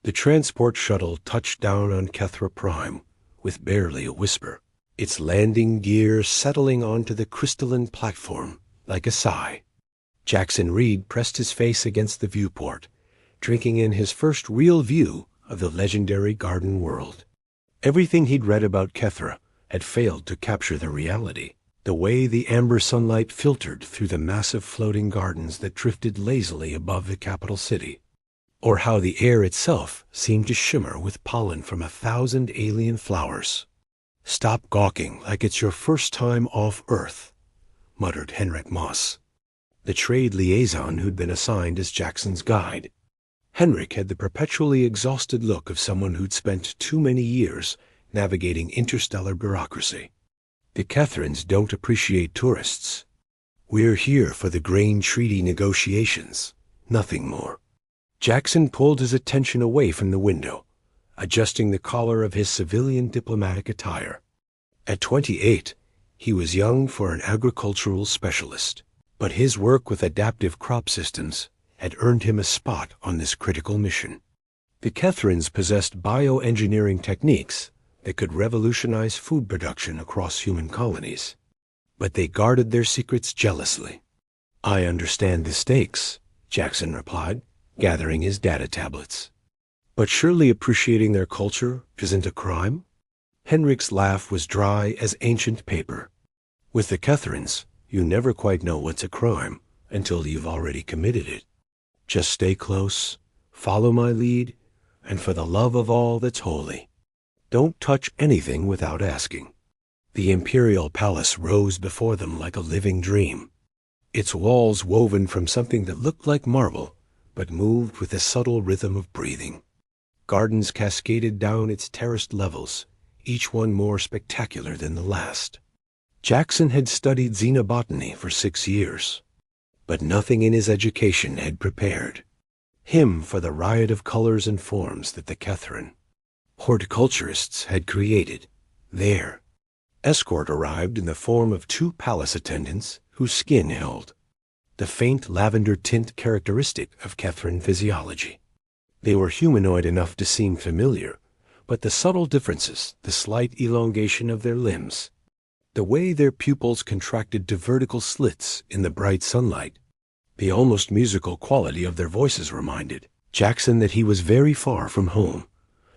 The transport shuttle touched down on Kethra Prime with barely a whisper, its landing gear settling onto the crystalline platform like a sigh. Jackson Reed pressed his face against the viewport, drinking in his first real view of the legendary garden world. Everything he'd read about Kethra had failed to capture the reality. The way the amber sunlight filtered through the massive floating gardens that drifted lazily above the capital city, or how the air itself seemed to shimmer with pollen from 1,000 alien flowers. "Stop gawking like it's your first time off Earth," muttered Henrik Moss, the trade liaison who'd been assigned as Jackson's guide. Henrik had the perpetually exhausted look of someone who'd spent too many years navigating interstellar bureaucracy. "The Kethrans don't appreciate tourists. We're here for the grain treaty negotiations, nothing more." Jackson pulled his attention away from the window, adjusting the collar of his civilian diplomatic attire. At 28, he was young for an agricultural specialist, but his work with adaptive crop systems had earned him a spot on this critical mission. The Kethrans possessed bioengineering techniques that could revolutionize food production across human colonies, but they guarded their secrets jealously. "I understand the stakes," Jackson replied, gathering his data tablets. "But surely appreciating their culture isn't a crime?" Henrik's laugh was dry as ancient paper. "With the Kethrans, you never quite know what's a crime until you've already committed it. Just stay close, follow my lead, and for the love of all that's holy, don't touch anything without asking." The imperial palace rose before them like a living dream, its walls woven from something that looked like marble but moved with a subtle rhythm of breathing. Gardens cascaded down its terraced levels, each one more spectacular than the last. Jackson had studied xenobotany for 6 years, but nothing in his education had prepared him for the riot of colors and forms that the Kethran horticulturists had created there. Escort arrived in the form of 2 palace attendants whose skin held the faint lavender tint characteristic of Kethran physiology. They were humanoid enough to seem familiar, but the subtle differences, the slight elongation of their limbs, the way their pupils contracted to vertical slits in the bright sunlight, the almost musical quality of their voices reminded Jackson that he was very far from home.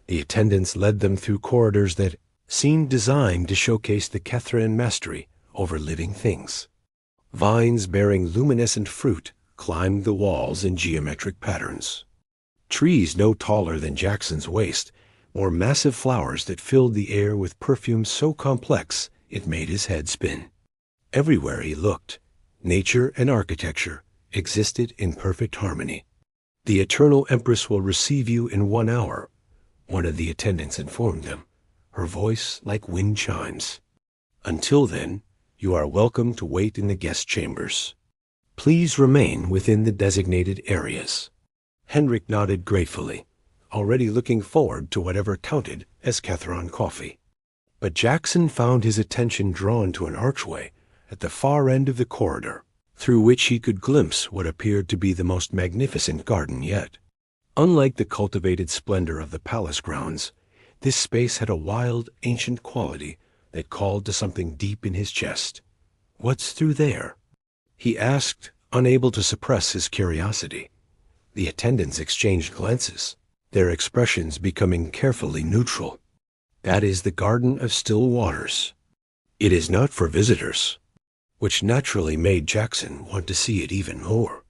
The attendants led them through corridors that seemed designed to showcase the Kethran mastery over living things. Vines bearing luminescent fruit climbed the walls in geometric patterns. Trees no taller than Jackson's waist bore massive flowers that filled the air with perfume so complex it made his head spin. Everywhere he looked, nature and architecture existed in perfect harmony. "The Eternal Empress will receive you in 1 hour," one of the attendants informed them, her voice like wind chimes. "Until then, you are welcome to wait in the guest chambers. Please remain within the designated areas." Henrik nodded gratefully, already looking forward to whatever counted as Kethran coffee. But Jackson found his attention drawn to an archway at the far end of the corridor, through which he could glimpse what appeared to be the most magnificent garden yet. Unlike the cultivated splendor of the palace grounds, this space had a wild, ancient quality that called to something deep in his chest. "What's through there?" he asked, unable to suppress his curiosity. The attendants exchanged glances, their expressions becoming carefully neutral. "That is the Garden of Still Waters. It is not for visitors," which naturally made Jackson want to see it even more.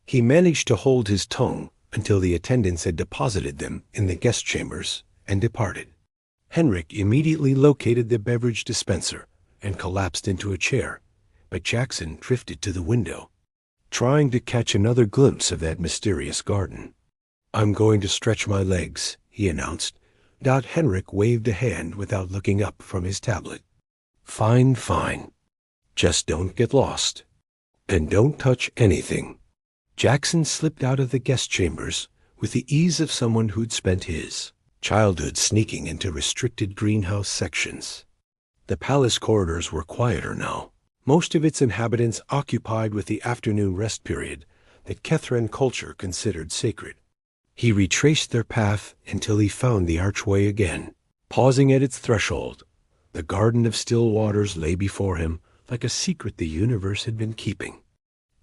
He managed to hold his tongue until the attendants had deposited them in the guest chambers and departed. Henrik immediately located the beverage dispenser and collapsed into a chair, but Jackson drifted to the window, trying to catch another glimpse of that mysterious garden. "I'm going to stretch my legs," he announced. Henrik waved a hand without looking up from his tablet. "Fine, fine. Just don't get lost. And don't touch anything." Jackson slipped out of the guest chambers with the ease of someone who'd spent his childhood sneaking into restricted greenhouse sections. The palace corridors were quieter now, most of its inhabitants occupied with the afternoon rest period that Kethran culture considered sacred. He retraced their path until he found the archway again. Pausing at its threshold, the Garden of Still Waters lay before him like a secret the universe had been keeping.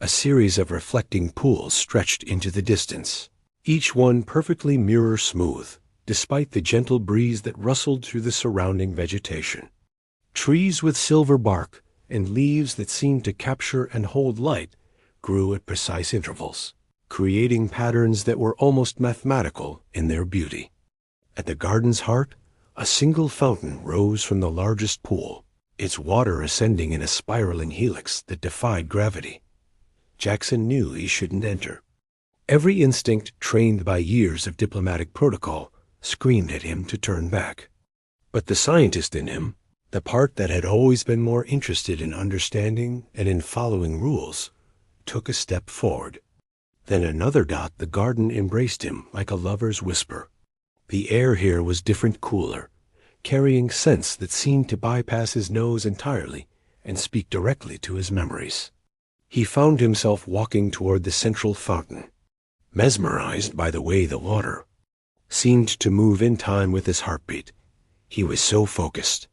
A series of reflecting pools stretched into the distance, each one perfectly mirror smooth, despite the gentle breeze that rustled through the surrounding vegetation. Trees with silver bark and leaves that seemed to capture and hold light grew at precise intervals, creating patterns that were almost mathematical in their beauty. At the garden's heart, a single fountain rose from the largest pool, its water ascending in a spiraling helix that defied gravity. Jackson knew he shouldn't enter. Every instinct, trained by years of diplomatic protocol, screamed at him to turn back. But the scientist in him, the part that had always been more interested in understanding and in following rules, took a step forward. Then another dot the garden embraced him like a lover's whisper. The air here was different, cooler, carrying scents that seemed to bypass his nose entirely and speak directly to his memories. He found himself walking toward the central fountain, mesmerized by the way the water seemed to move in time with his heartbeat. He was so focused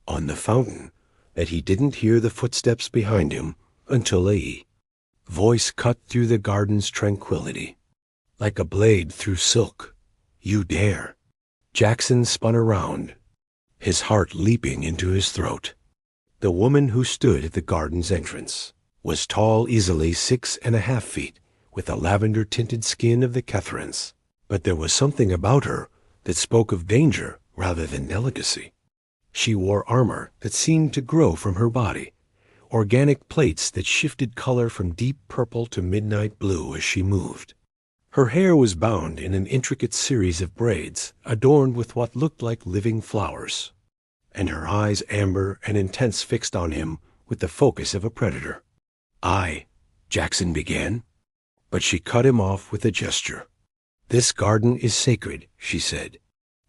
on the fountain that he didn't hear the footsteps behind him until a voice cut through the garden's tranquility. Like a blade through silk. "You dare." Jackson spun around, his heart leaping into his throat. The woman who stood at the garden's entrance was tall, easily 6.5 feet, with the lavender-tinted skin of the Catharines. But there was something about her that spoke of danger rather than delicacy. She wore armor that seemed to grow from her body, organic plates that shifted color from deep purple to midnight blue as she moved. Her hair was bound in an intricate series of braids adorned with what looked like living flowers, and her eyes, amber and intense, fixed on him with the focus of a predator. Jackson began, but she cut him off with a gesture. "This garden is sacred," she said,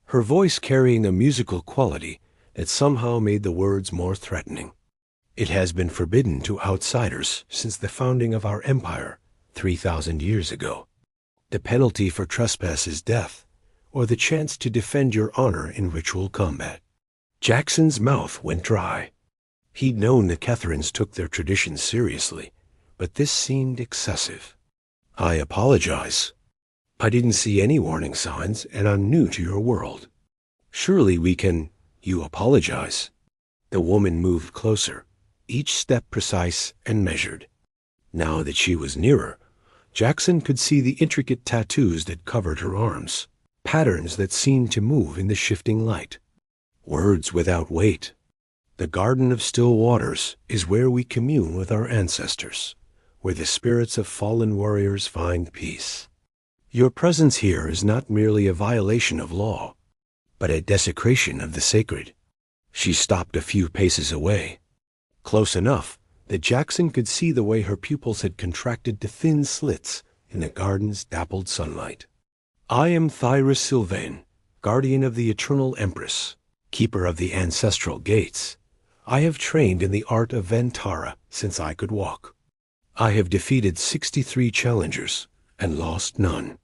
her voice carrying a musical quality that somehow made the words more threatening. "It has been forbidden to outsiders since the founding of our empire 3,000 years ago. The penalty for trespass is death, or the chance to defend your honor in ritual combat." Jackson's mouth went dry. He'd known the Catharines took their traditions seriously, but this seemed excessive. "I apologize. I didn't see any warning signs, and I'm new to your world. Surely we can—" "You apologize." The woman moved closer, each step precise and measured. Now that she was nearer, Jackson could see the intricate tattoos that covered her arms, patterns that seemed to move in the shifting light. Words without weight. "The Garden of Still Waters is where we commune with our ancestors, where the spirits of fallen warriors find peace. Your presence here is not merely a violation of law, but a desecration of the sacred." She stopped a few paces away, close enough that Jackson could see the way her pupils had contracted to thin slits in the garden's dappled sunlight. "I am Thyra Sylvain, guardian of the Eternal Empress, keeper of the ancestral gates. I have trained in the art of Vantara since I could walk. I have defeated 63 challengers and lost none.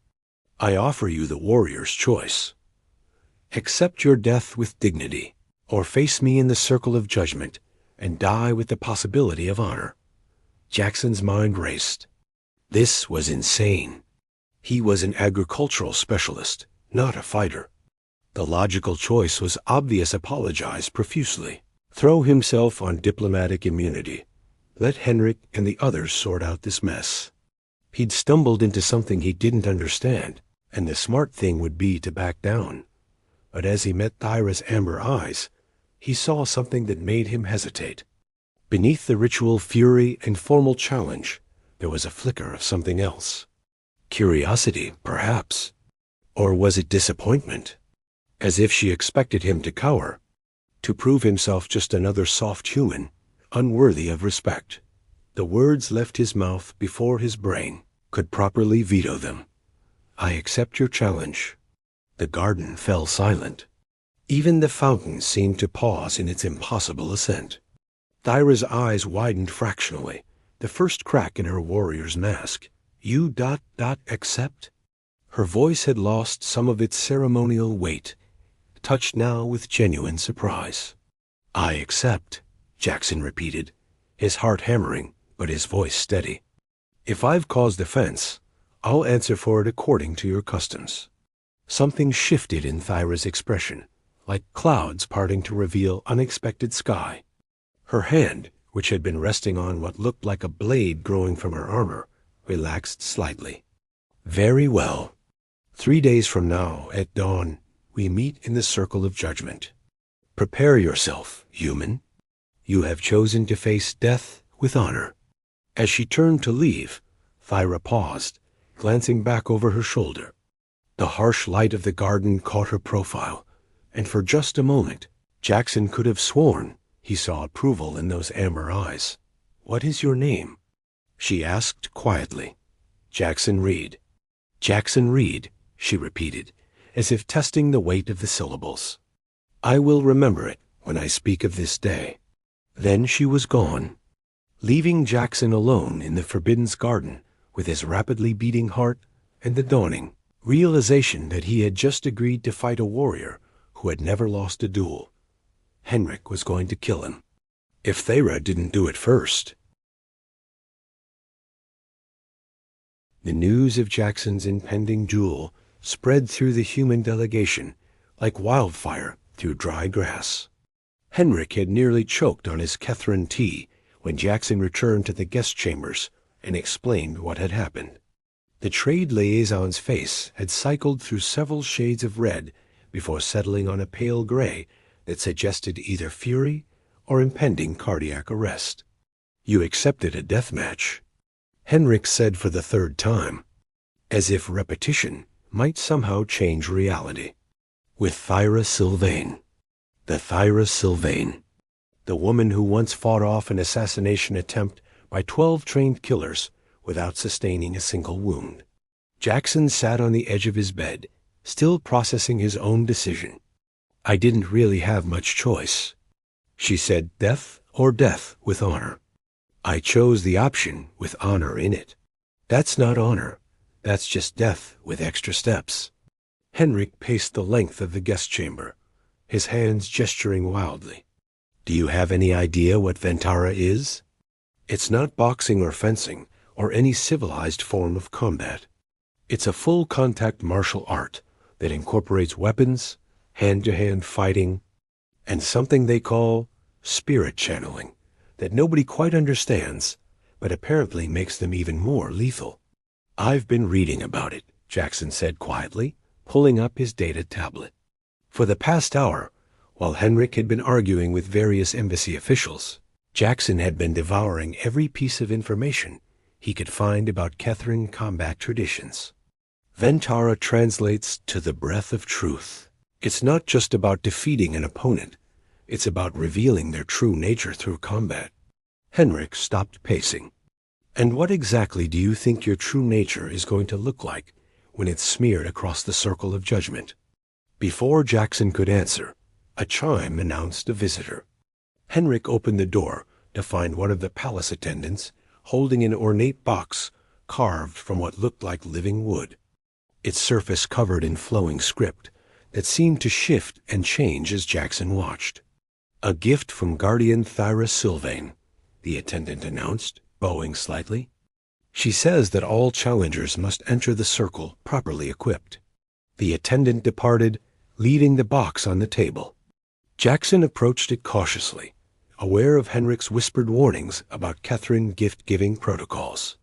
I offer you the warrior's choice. Accept your death with dignity, or face me in the circle of judgment and die with the possibility of honor." Jackson's mind raced. This was insane. He was an agricultural specialist, not a fighter. The logical choice was obvious: apologize profusely, throw himself on diplomatic immunity, let Henrik and the others sort out this mess. He'd stumbled into something he didn't understand, and the smart thing would be to back down. But as he met Thyra's amber eyes, he saw something that made him hesitate. Beneath the ritual fury and formal challenge, there was a flicker of something else. Curiosity, perhaps. Or was it disappointment? As if she expected him to cower, to prove himself just another soft human, unworthy of respect. The words left his mouth before his brain could properly veto them. "I accept your challenge." The garden fell silent. Even the fountain seemed to pause in its impossible ascent. Thyra's eyes widened fractionally, the first crack in her warrior's mask. "You accept?" Her voice had lost some of its ceremonial weight, touched now with genuine surprise. "I accept," Jackson repeated, his heart hammering, but his voice steady. "If I've caused offense, I'll answer for it according to your customs." Something shifted in Thyra's expression, like clouds parting to reveal unexpected sky. Her hand, which had been resting on what looked like a blade growing from her armor, relaxed slightly. "Very well. 3 days from now, at dawn, we meet in the circle of judgment. Prepare yourself, human. You have chosen to face death with honor." As she turned to leave, Thyra paused, glancing back over her shoulder. The harsh light of the garden caught her profile, and for just a moment, Jackson could have sworn he saw approval in those amber eyes. "What is your name?" she asked quietly. "Jackson Reed." "Jackson Reed," she repeated, as if testing the weight of the syllables. "I will remember it when I speak of this day." Then she was gone, leaving Jackson alone in the Forbidden's garden with his rapidly beating heart and the dawning realization that he had just agreed to fight a warrior who had never lost a duel. Henrik was going to kill him, if Thyra didn't do it first. The news of Jackson's impending duel spread through the human delegation like wildfire through dry grass. Henrik had nearly choked on his Kethran tea when Jackson returned to the guest chambers and explained what had happened. The trade liaison's face had cycled through several shades of red before settling on a pale gray that suggested either fury or impending cardiac arrest. "You accepted a death match," Henrik said for the third time, as if repetition might somehow change reality. "With Thyra Sylvain." The Thyra Sylvain. The woman who once fought off an assassination attempt by 12 trained killers without sustaining a single wound. Jackson sat on the edge of his bed, still processing his own decision. "I didn't really have much choice." She said, "Death or death with honor." "I chose the option with honor in it." "That's not honor. That's just death with extra steps." Henrik paced the length of the guest chamber, his hands gesturing wildly. "Do you have any idea what Ventara is?" "It's not boxing or fencing or any civilized form of combat. It's a full-contact martial art that incorporates weapons, hand-to-hand fighting, and something they call spirit channeling that nobody quite understands, but apparently makes them even more lethal." "I've been reading about it," Jackson said quietly, pulling up his data tablet. For the past hour, while Henrik had been arguing with various embassy officials, Jackson had been devouring every piece of information he could find about Kethran combat traditions. Ventara translates to the breath of truth. It's not just about defeating an opponent. It's about revealing their true nature through combat. Henrik stopped pacing. "And what exactly do you think your true nature is going to look like when it's smeared across the circle of judgment?" Before Jackson could answer, a chime announced a visitor. Henrik opened the door to find one of the palace attendants holding an ornate box carved from what looked like living wood, its surface covered in flowing script that seemed to shift and change as Jackson watched. "A gift from Guardian Thyra Sylvain," the attendant announced, bowing slightly. "She says that all challengers must enter the circle properly equipped." The attendant departed, leaving the box on the table. Jackson approached it cautiously, aware of Henrik's whispered warnings about Kethran gift-giving protocols.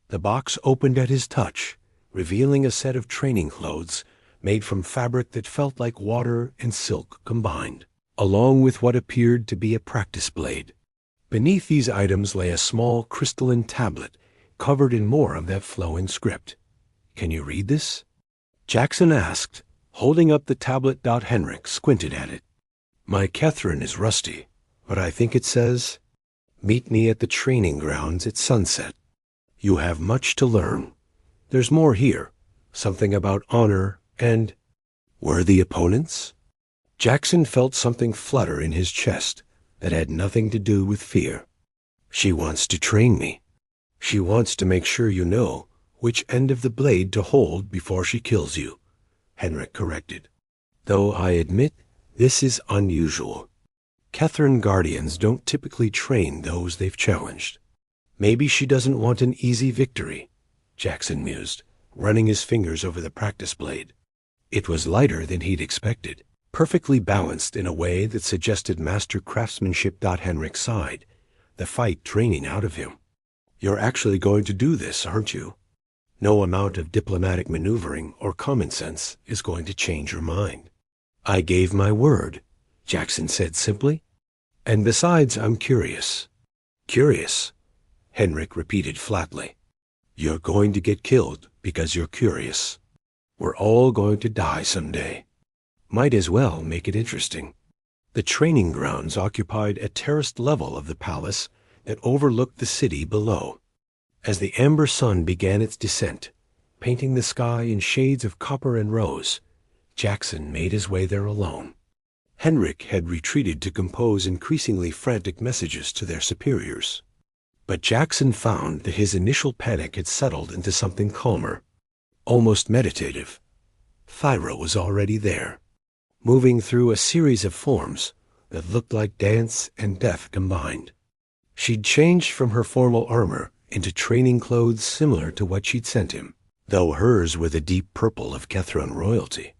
The box opened at his touch, revealing a set of training clothes made from fabric that felt like water and silk combined, along with what appeared to be a practice blade. Beneath these items lay a small crystalline tablet covered in more of that flowing script. "Can you read this?" Jackson asked, holding up the tablet. Henrik squinted at it. "My Kethran is rusty, but I think it says, 'Meet me at the training grounds at sunset.' You have much to learn. There's more here, something about honor and worthy opponents." Jackson felt something flutter in his chest that had nothing to do with fear. "She wants to train me. She wants to make sure you know which end of the blade to hold before she kills you, Henrik corrected. Though I admit this is unusual. Catherine Guardians don't typically train those they've challenged. Maybe she doesn't want an easy victory, Jackson mused, running his fingers over the practice blade. It was lighter than he'd expected, perfectly balanced in a way that suggested master craftsmanship. Henrik sighed, the fight draining out of him. You're actually going to do this, aren't you? No amount of diplomatic maneuvering or common sense is going to change your mind. I gave my word, Jackson said simply. And besides, I'm curious. Curious? Henrik repeated flatly. You're going to get killed because you're curious. We're all going to die someday. Might as well make it interesting. The training grounds occupied a terraced level of the palace that overlooked the city below. As the amber sun began its descent, painting the sky in shades of copper and rose, Jackson made his way there alone. Henrik had retreated to compose increasingly frantic messages to their superiors. But Jackson found that his initial panic had settled into something calmer, almost meditative. Thyra was already there, moving through a series of forms that looked like dance and death combined. She'd changed from her formal armor into training clothes similar to what she'd sent him, though hers were the deep purple of Kethron royalty.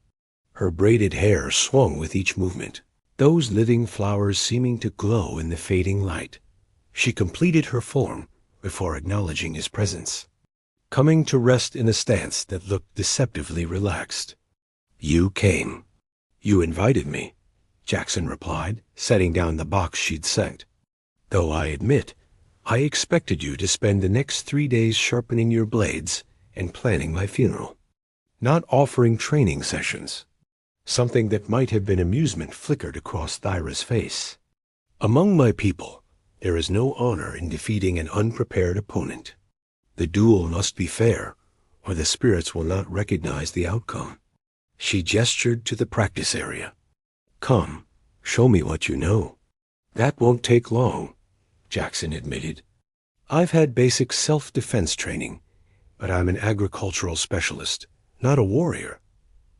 Her braided hair swung with each movement, those living flowers seeming to glow in the fading light. She completed her form before acknowledging his presence, coming to rest in a stance that looked deceptively relaxed. You came. You invited me, Jackson replied, setting down the box she'd sent. Though I admit, I expected you to spend the next 3 days sharpening your blades and planning my funeral, not offering training sessions. Something that might have been amusement flickered across Thyra's face. Among my people, there is no honor in defeating an unprepared opponent. The duel must be fair, or the spirits will not recognize the outcome. She gestured to the practice area. Come, show me what you know. That won't take long, Jackson admitted. I've had basic self-defense training, but I'm an agricultural specialist, not a warrior.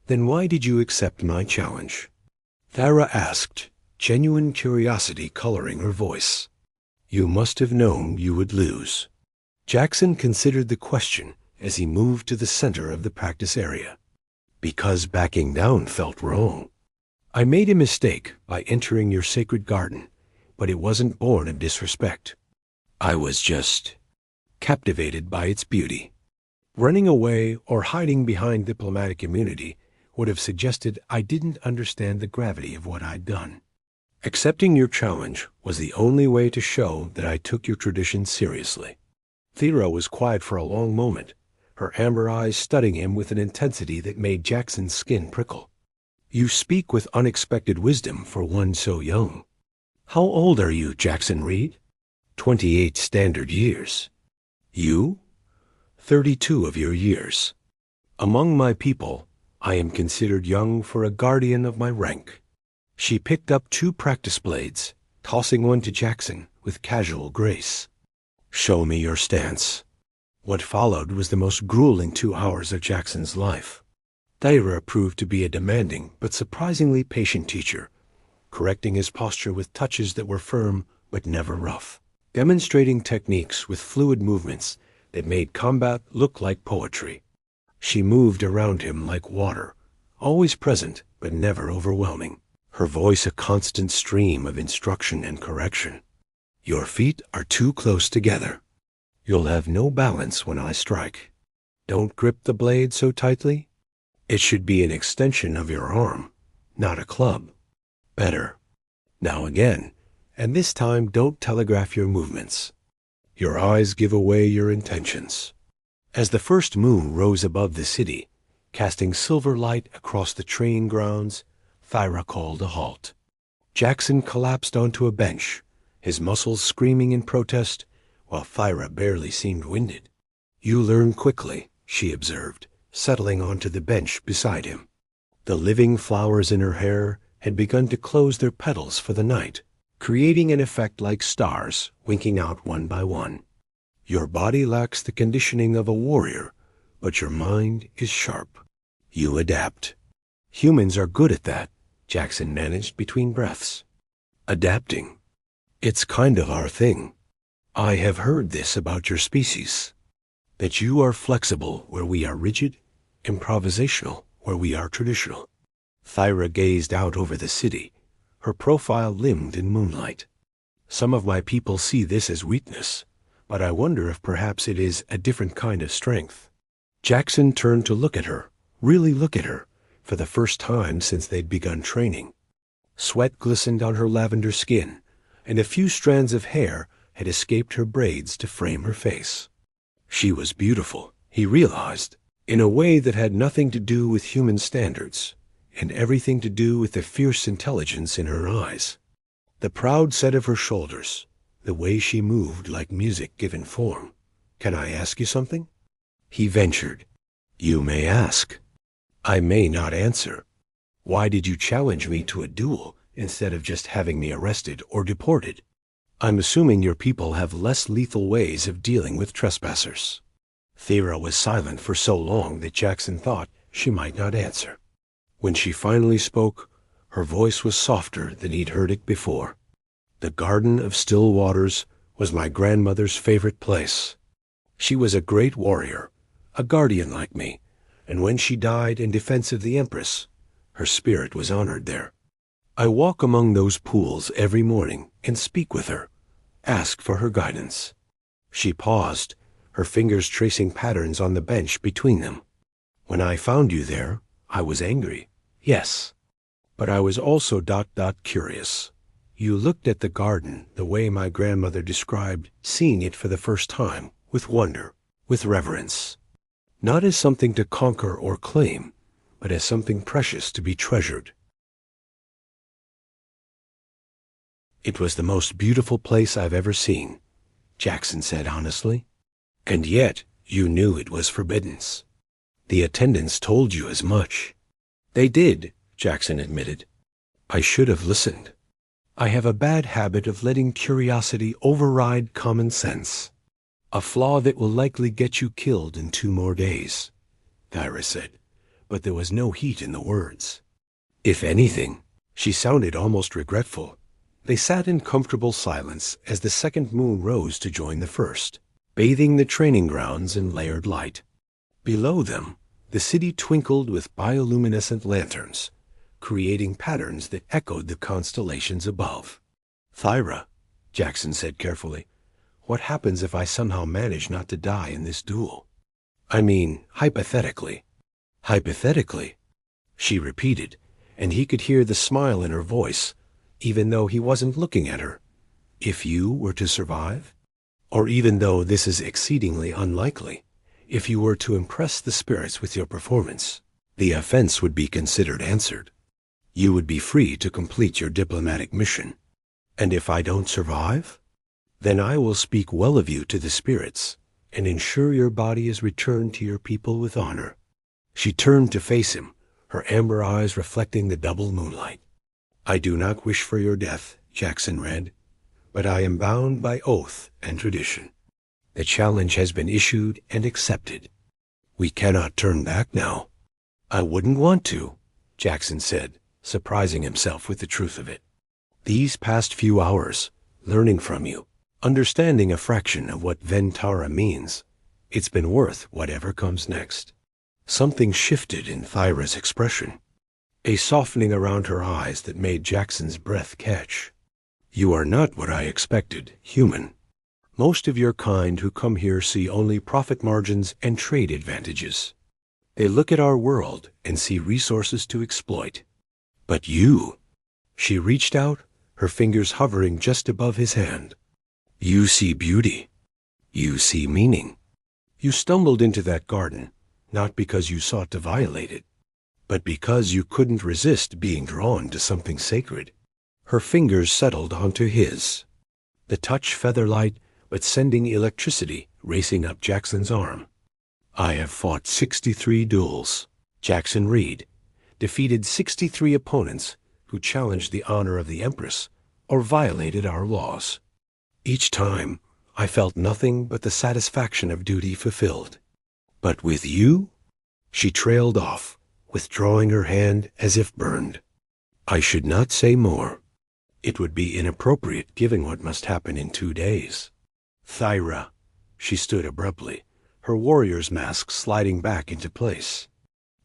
Then why did you accept my challenge? Thyra asked, genuine curiosity coloring her voice. You must have known you would lose. Jackson considered the question as he moved to the center of the practice area. Because backing down felt wrong. I made a mistake by entering your sacred garden, but it wasn't born of disrespect. I was just captivated by its beauty. Running away or hiding behind diplomatic immunity would have suggested I didn't understand the gravity of what I'd done. Accepting your challenge was the only way to show that I took your tradition seriously. Thyra was quiet for a long moment, her amber eyes studying him with an intensity that made Jackson's skin prickle. You speak with unexpected wisdom for one so young. How old are you, Jackson Reed? 28 standard years. You? 32 of your years. Among my people, I am considered young for a guardian of my rank. She picked up 2 practice blades, tossing one to Jackson with casual grace. Show me your stance. What followed was the most grueling 2 hours of Jackson's life. Thyra proved to be a demanding but surprisingly patient teacher, correcting his posture with touches that were firm but never rough, demonstrating techniques with fluid movements that made combat look like poetry. She moved around him like water, always present but never overwhelming, her voice a constant stream of instruction and correction. Your feet are too close together. You'll have no balance when I strike. Don't grip the blade so tightly. It should be an extension of your arm, not a club. Better. Now again, and this time don't telegraph your movements. Your eyes give away your intentions. As the first moon rose above the city, casting silver light across the training grounds, Thyra called a halt. Jackson collapsed onto a bench, his muscles screaming in protest, while Thyra barely seemed winded. You learn quickly, she observed, settling onto the bench beside him. The living flowers in her hair had begun to close their petals for the night, creating an effect like stars winking out one by one. Your body lacks the conditioning of a warrior, but your mind is sharp. You adapt. Humans are good at that, Jackson managed between breaths. Adapting. It's kind of our thing. I have heard this about your species, that you are flexible where we are rigid, improvisational where we are traditional. Thyra gazed out over the city, her profile limned in moonlight. Some of my people see this as weakness, but I wonder if perhaps it is a different kind of strength. Jackson turned to look at her, really look at her, for the first time since they'd begun training. Sweat glistened on her lavender skin, and a few strands of hair had escaped her braids to frame her face. She was beautiful, he realized, in a way that had nothing to do with human standards, and everything to do with the fierce intelligence in her eyes. The proud set of her shoulders, the way she moved like music given form. Can I ask you something? He ventured. You may ask. I may not answer. Why did you challenge me to a duel instead of just having me arrested or deported? I'm assuming your people have less lethal ways of dealing with trespassers. Thyra was silent for so long that Jackson thought she might not answer. When she finally spoke, her voice was softer than he'd heard it before. The Garden of Still Waters was my grandmother's favorite place. She was a great warrior, a guardian like me, and when she died in defense of the Empress, her spirit was honored there. I walk among those pools every morning and speak with her, ask for her guidance. She paused, her fingers tracing patterns on the bench between them. When I found you there, I was angry, yes, but I was also curious. You looked at the garden the way my grandmother described seeing it for the first time, with wonder, with reverence. Not as something to conquer or claim, but as something precious to be treasured. It was the most beautiful place I've ever seen, Jackson said honestly. And yet, you knew it was forbidden. The attendants told you as much. They did, Jackson admitted. I should have listened. I have a bad habit of letting curiosity override common sense. A flaw that will likely get you killed in 2 more days, Thyra said, but there was no heat in the words. If anything, she sounded almost regretful. They sat in comfortable silence as the second moon rose to join the first, bathing the training grounds in layered light. Below them, the city twinkled with bioluminescent lanterns, creating patterns that echoed the constellations above. Thyra, Jackson said carefully, what happens if I somehow manage not to die in this duel? I mean, hypothetically. Hypothetically, she repeated, and he could hear the smile in her voice, even though he wasn't looking at her. If you were to survive? Or even though this is exceedingly unlikely, if you were to impress the spirits with your performance, the offense would be considered answered. You would be free to complete your diplomatic mission. And if I don't survive? Then I will speak well of you to the spirits and ensure your body is returned to your people with honor. She turned to face him, her amber eyes reflecting the double moonlight. I do not wish for your death, Jackson read, but I am bound by oath and tradition. The challenge has been issued and accepted. We cannot turn back now. I wouldn't want to, Jackson said, surprising himself with the truth of it. These past few hours, learning from you, understanding a fraction of what Ventara means, it's been worth whatever comes next. Something shifted in Thyra's expression, a softening around her eyes that made Jackson's breath catch. You are not what I expected, human. Most of your kind who come here see only profit margins and trade advantages. They look at our world and see resources to exploit. But you, she reached out, her fingers hovering just above his hand. You see beauty. You see meaning. You stumbled into that garden, not because you sought to violate it, but because you couldn't resist being drawn to something sacred. Her fingers settled onto his, the touch feather-light, but sending electricity racing up Jackson's arm. I have fought 63 duels, Jackson Reed, defeated 63 opponents who challenged the honor of the Empress or violated our laws. Each time, I felt nothing but the satisfaction of duty fulfilled. But with you? She trailed off, withdrawing her hand as if burned. I should not say more. It would be inappropriate given what must happen in 2 days. Thyra. She stood abruptly, her warrior's mask sliding back into place.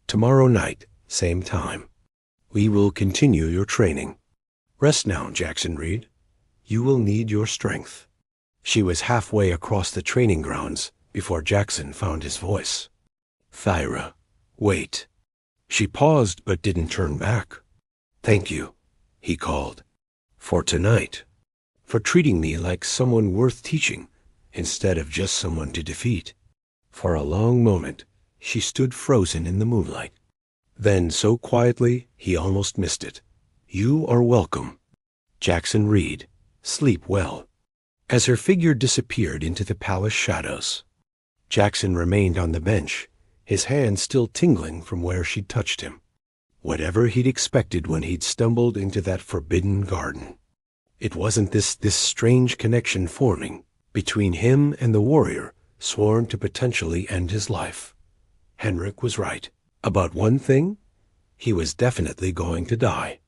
Tomorrow night, same time. We will continue your training. Rest now, Jackson Reed. You will need your strength. She was halfway across the training grounds before Jackson found his voice. Thyra, wait. She paused but didn't turn back. Thank you, he called. For tonight. For treating me like someone worth teaching instead of just someone to defeat. For a long moment, she stood frozen in the moonlight. Then, so quietly, he almost missed it. You are welcome. Jackson Reed, sleep well. As her figure disappeared into the palace shadows, Jackson remained on the bench, his hand still tingling from where she'd touched him. Whatever he'd expected when he'd stumbled into that forbidden garden. It wasn't this strange connection forming between him and the warrior sworn to potentially end his life. Henrik was right. About one thing, he was definitely going to die.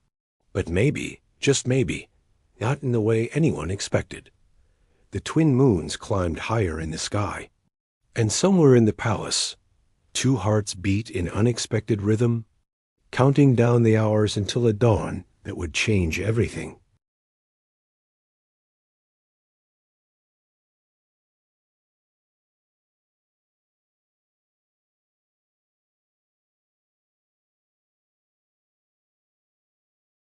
But maybe, just maybe, not in the way anyone expected. The twin moons climbed higher in the sky, and somewhere in the palace, 2 hearts beat in unexpected rhythm, counting down the hours until a dawn that would change everything.